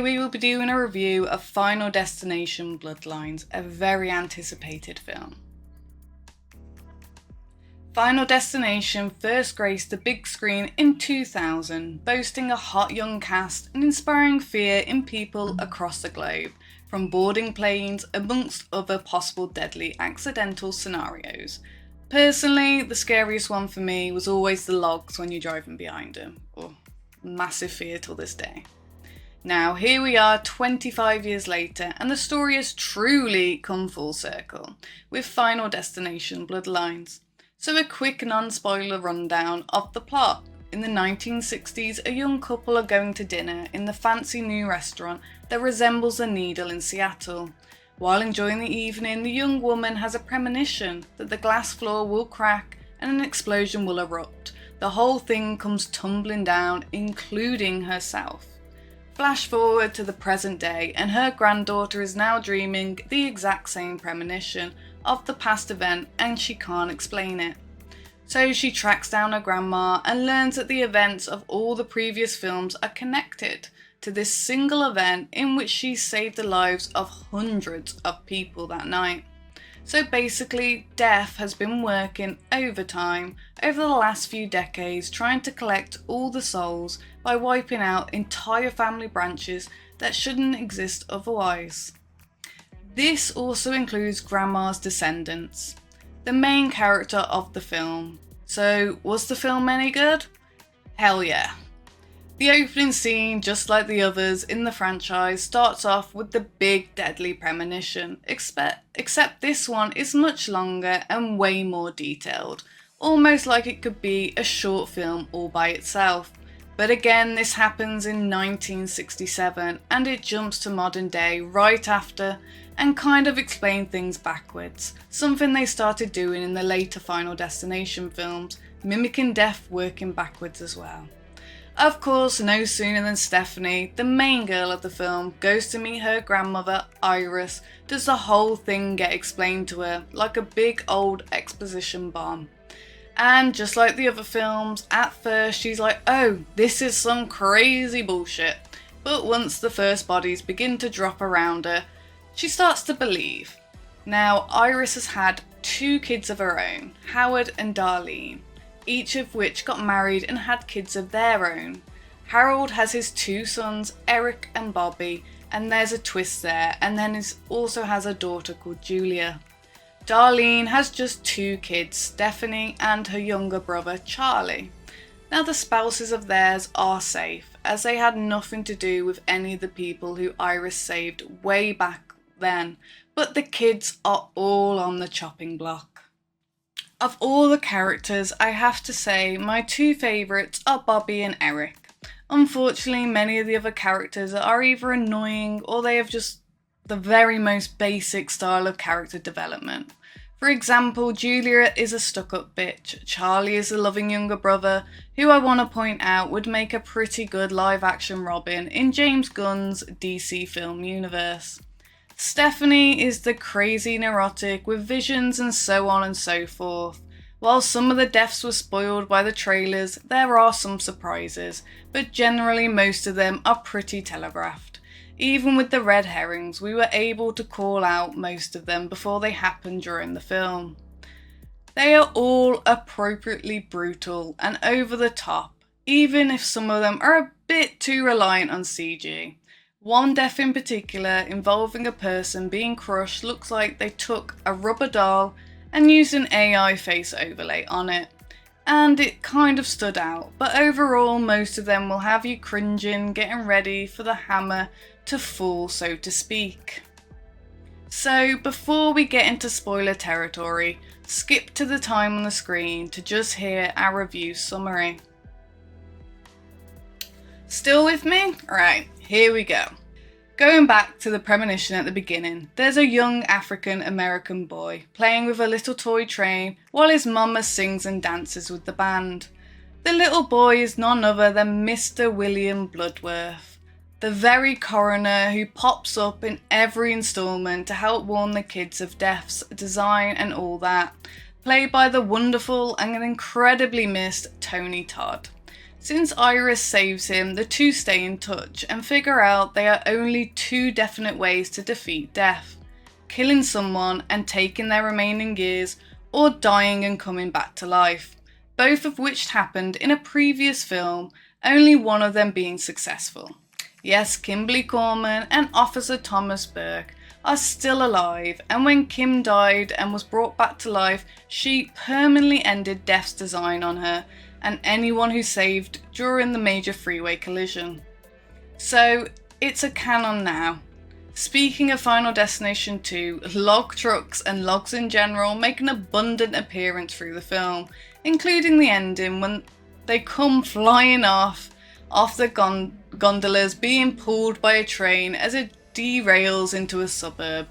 today we will be doing a review of Final Destination Bloodlines, a very anticipated film. Final Destination first graced the big screen in 2000, boasting a hot young cast and inspiring fear in people across the globe, from boarding planes amongst other possible deadly accidental scenarios. Personally, the scariest one for me was always the logs when you're driving behind them. Massive fear till this day. Now, here we are 25 years later, and the story has truly come full circle with Final Destination Bloodlines. So a quick non-spoiler rundown of the plot. In the 1960s, a young couple are going to dinner in the fancy new restaurant that resembles a Needle in Seattle. While enjoying the evening, the young woman has a premonition that the glass floor will crack and an explosion will erupt. The whole thing comes tumbling down, including herself. Flash forward to the present day, and her granddaughter is now dreaming the exact same premonition of the past event, and she can't explain it. So she tracks down her grandma and learns that the events of all the previous films are connected to this single event in which she saved the lives of hundreds of people that night. So basically, Death has been working overtime over the last few decades trying to collect all the souls by wiping out entire family branches that shouldn't exist otherwise. This also includes Grandma's descendants, the main character of the film. So, was the film any good? Hell yeah. The opening scene, just like the others in the franchise, starts off with the big deadly premonition, except this one is much longer and way more detailed, almost like it could be a short film all by itself. But again, this happens in 1967 and it jumps to modern day right after and kind of explains things backwards, something they started doing in the later Final Destination films, mimicking death working backwards as well. Of course, no sooner than Stephanie, the main girl of the film, goes to meet her grandmother, Iris, does the whole thing get explained to her like a big old exposition bomb. And just like the other films, at first she's like, oh, this is some crazy bullshit. But once the first bodies begin to drop around her, she starts to believe. Now, Iris has had 2 kids of her own, Howard and Darlene, each of which got married and had kids of their own. Harold has his 2 sons, Eric and Bobby, and there's a twist there, and then he also has a daughter called Julia. Darlene has just 2 kids, Stephanie and her younger brother Charlie. Now the spouses of theirs are safe, as they had nothing to do with any of the people who Iris saved way back then, but the kids are all on the chopping block. Of all the characters, I have to say my 2 favourites are Bobby and Eric. Unfortunately, many of the other characters are either annoying or they have just the very most basic style of character development. For example, Julia is a stuck-up bitch, Charlie is a loving younger brother, who I want to point out would make a pretty good live-action Robin in James Gunn's DC film universe. Stephanie is the crazy neurotic with visions and so on and so forth. While some of the deaths were spoiled by the trailers, there are some surprises, but generally most of them are pretty telegraphed. Even with the red herrings, we were able to call out most of them before they happened during the film. They are all appropriately brutal and over the top, even if some of them are a bit too reliant on CG. One death in particular, involving a person being crushed, looks like they took a rubber doll and used an AI face overlay on it. And it kind of stood out, but overall most of them will have you cringing, getting ready for the hammer to fall, so to speak. So before we get into spoiler territory, skip to the time on the screen to just hear our review summary. Still with me? Right, here we go. Going back to the premonition at the beginning, there's a young African American boy playing with a little toy train while his mama sings and dances with the band. The little boy is none other than Mr. William Bloodworth, the very coroner who pops up in every instalment to help warn the kids of death's design and all that, played by the wonderful and incredibly missed Tony Todd. Since Iris saves him, the two stay in touch and figure out there are only two definite ways to defeat death: killing someone and taking their remaining years, or dying and coming back to life, both of which happened in a previous film, only one of them being successful. Yes, Kimberly Corman and Officer Thomas Burke are still alive, and when Kim died and was brought back to life, she permanently ended death's design on her and anyone who saved during the major freeway collision. So it's a canon now. Speaking of Final Destination 2, log trucks and logs in general make an abundant appearance through the film, including the ending when they come flying off the gondolas being pulled by a train as it derails into a suburb.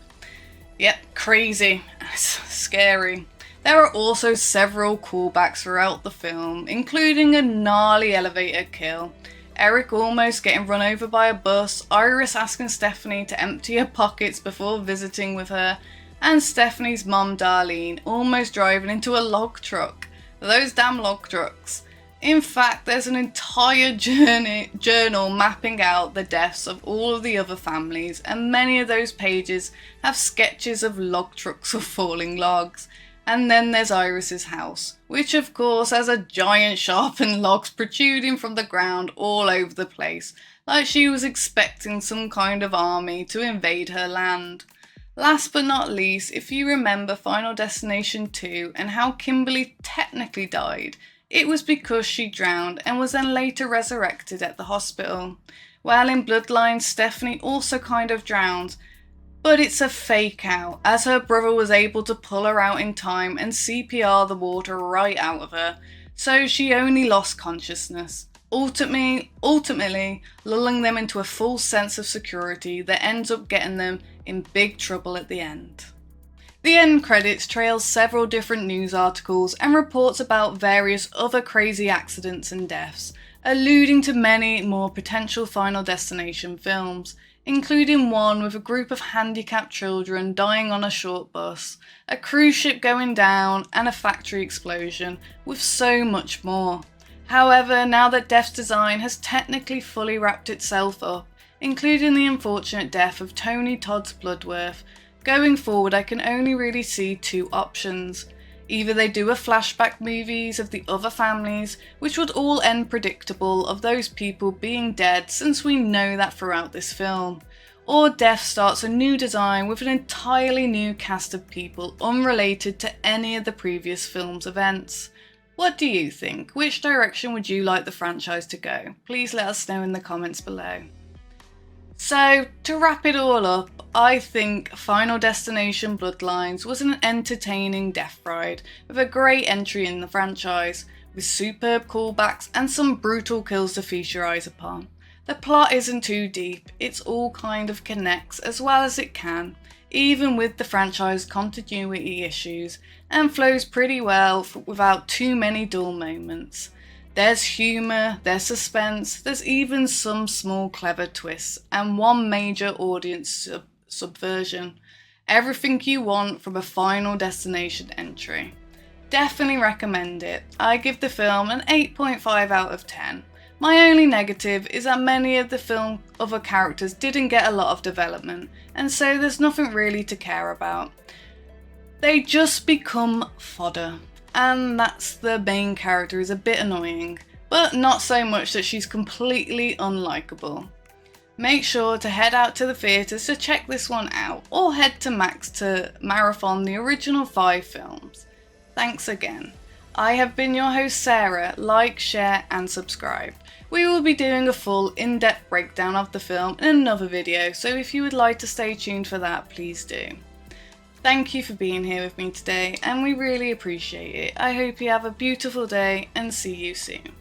Yep, crazy. Scary. There are also several callbacks throughout the film, including a gnarly elevator kill, Eric almost getting run over by a bus, Iris asking Stephanie to empty her pockets before visiting with her, and Stephanie's mom Darlene almost driving into a log truck. Those damn log trucks. In fact, there's an entire journal mapping out the deaths of all of the other families, and many of those pages have sketches of log trucks or falling logs. And then there's Iris's house, which of course has a giant sharpened logs protruding from the ground all over the place, like she was expecting some kind of army to invade her land. Last but not least, if you remember Final Destination 2 and how Kimberly technically died, it was because she drowned and was then later resurrected at the hospital. While in Bloodlines, Stephanie also kind of drowns, but it's a fake out, as her brother was able to pull her out in time and CPR the water right out of her, so she only lost consciousness, ultimately lulling them into a false sense of security that ends up getting them in big trouble at the end. The end credits trails several different news articles and reports about various other crazy accidents and deaths, alluding to many more potential Final Destination films, including one with a group of handicapped children dying on a short bus, a cruise ship going down, and a factory explosion, with so much more. However, now that Death's design has technically fully wrapped itself up, including the unfortunate death of Tony Todd's Bloodworth, going forward I can only really see two options. Either they do a flashback movies of the other families, which would all end predictable of those people being dead since we know that throughout this film, or Death starts a new design with an entirely new cast of people unrelated to any of the previous film's events. What do you think? Which direction would you like the franchise to go? Please let us know in the comments below. So, to wrap it all up, I think Final Destination Bloodlines was an entertaining death ride with a great entry in the franchise, with superb callbacks and some brutal kills to feast your eyes upon. The plot isn't too deep, it's all kind of connects as well as it can, even with the franchise continuity issues, and flows pretty well without too many dull moments. There's humour, there's suspense, there's even some small clever twists, and one major audience subversion. Everything you want from a Final Destination entry. Definitely recommend it. I give the film an 8.5 out of 10. My only negative is that many of the film other characters didn't get a lot of development, and so there's nothing really to care about. They just become fodder. And that's the main character is a bit annoying, but not so much that she's completely unlikable. Make sure to head out to the theatres to check this one out, or head to Max to marathon the original 5 films. Thanks again. I have been your host Sarah. Like, share and subscribe. We will be doing a full in-depth breakdown of the film in another video, so if you would like to stay tuned for that, please do. Thank you for being here with me today, and we really appreciate it. I hope you have a beautiful day and see you soon.